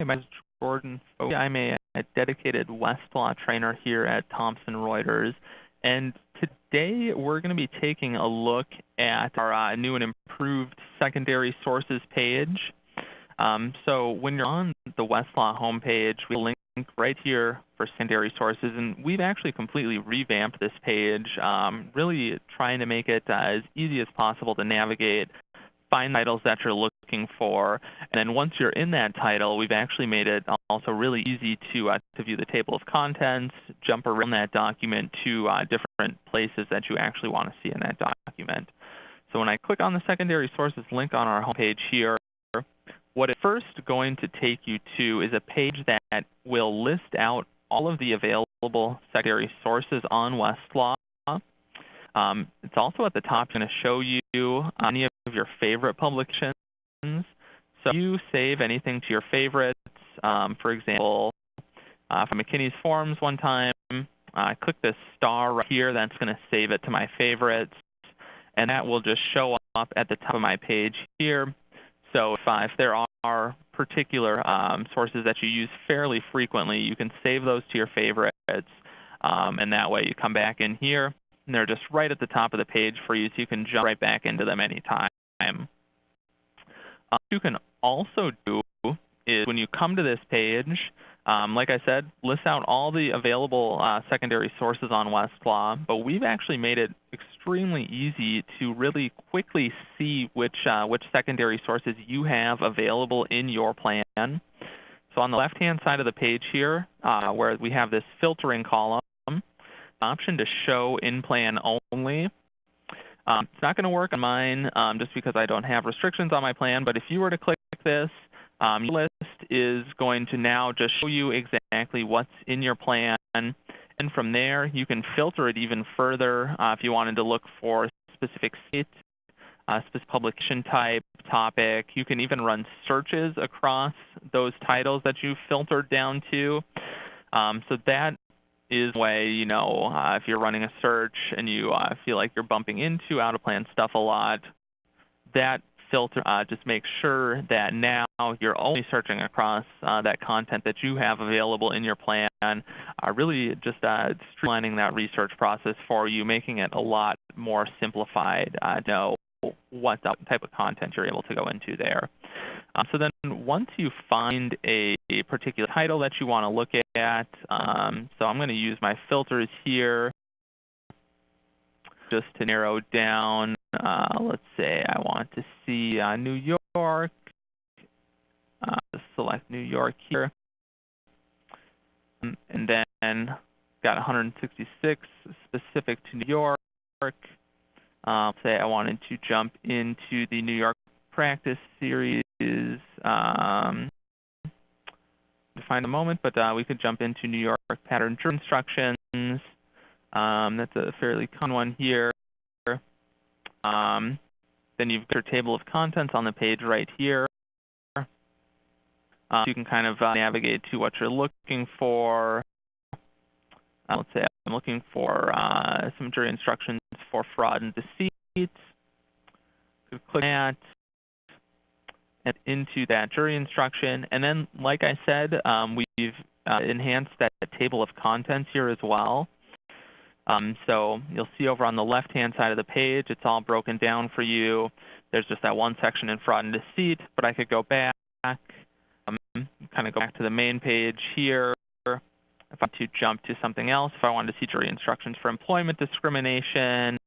my name is Jordan Fogarty. I'm a dedicated Westlaw trainer here at Thomson Reuters, and today we're going to be taking a look at our new and improved secondary sources page. So when you're on the Westlaw homepage, we link right here for secondary sources, and we've actually completely revamped this page, really trying to make it as easy as possible to navigate, find titles that you're looking for, and then once you're in that title, we've actually made it also really easy to view the table of contents, jump around that document to different places that you actually want to see in that document. So when I click on the secondary sources link on our homepage here, what it's first going to take you to is a page that will list out all of the available secondary sources on Westlaw. It's also at the top going to show you any of your favorite publications. So if you save anything to your favorites, for example, from McKinney's Forums one time, I click this star right here, that's going to save it to my favorites, and that will just show up at the top of my page here. So if there are particular sources that you use fairly frequently, you can save those to your favorites, and that way you come back in here, and they're just right at the top of the page for you, so you can jump right back into them anytime. What you can also do is when you come to this page, like I said, list out all the available secondary sources on Westlaw, but we've actually made it extremely easy to really quickly see which secondary sources you have available in your plan. So on the left-hand side of the page here, where we have this filtering column, option to show in plan only. It's not going to work on mine just because I don't have restrictions on my plan, but if you were to click this, your list is going to now just show you exactly what's in your plan, and from there you can filter it even further if you wanted to look for specific states, specific publication type, topic. You can even run searches across those titles that you filtered down to. So that is a way, if you're running a search and you feel like you're bumping into out-of-plan stuff a lot, that filter just makes sure that now you're only searching across that content that you have available in your plan, really just streamlining that research process for you, making it a lot more simplified to know what type of content you're able to go into there. So then once you find a particular title that you want to look at, so I'm going to use my filters here just to narrow down. Let's say I want to see New York. Just select New York here. And then got 166 specific to New York. Say I wanted to jump into the New York practice series. Define a moment, but we could jump into New York pattern jury instructions. That's a fairly common one here. Then you've got your table of contents on the page right here. You can kind of navigate to what you're looking for. Let's say I'm looking for some jury instructions for fraud and deceit. So click that and into that jury instruction. And then, like I said, we've enhanced that table of contents here as well. So you'll see over on the left-hand side of the page, it's all broken down for you. There's just that one section in fraud and deceit, but I could go back, kind of go back to the main page here. If I want to jump to something else, if I wanted to see jury instructions for employment discrimination,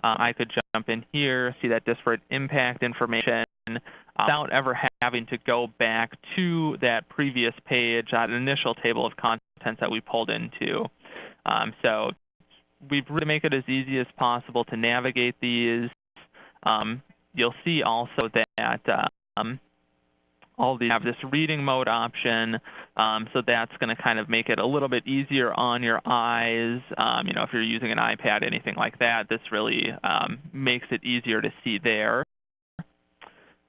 I could jump in here, see that disparate impact information without ever having to go back to that previous page, that initial table of contents that we pulled into. So we've really made it as easy as possible to navigate these. You'll see also that all these have this reading mode option, so that's going to kind of make it a little bit easier on your eyes. If you're using an iPad, anything like that, this really makes it easier to see there.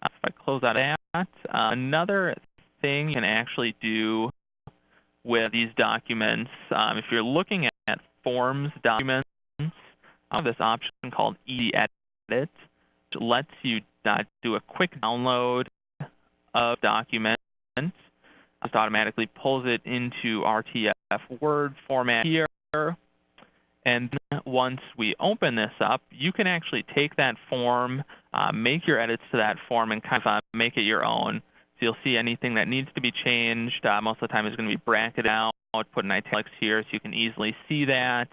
If I close out of that, another thing you can actually do with these documents, if you're looking at forms documents, I have this option called Easy Edit, which lets you do a quick download of documents. just automatically pulls it into RTF Word format here. And then once we open this up, you can actually take that form, make your edits to that form, and kind of make it your own. So you'll see anything that needs to be changed. Most of the time is going to be bracketed out, put in italics here so you can easily see that.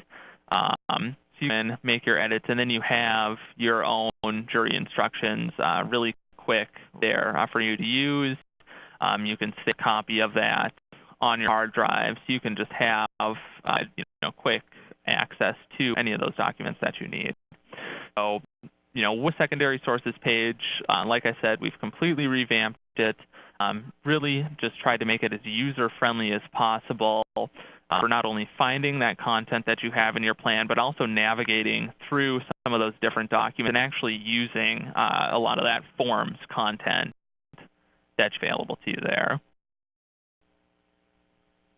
So you can make your edits, and then you have your own jury instructions really quick there for you to use. You can stick a copy of that on your hard drive, so you can just have quick access to any of those documents that you need. So, with secondary sources page, like I said, we've completely revamped it. Really just tried to make it as user-friendly as possible for not only finding that content that you have in your plan, but also navigating through some of those different documents and actually using a lot of that forms content that's available to you there.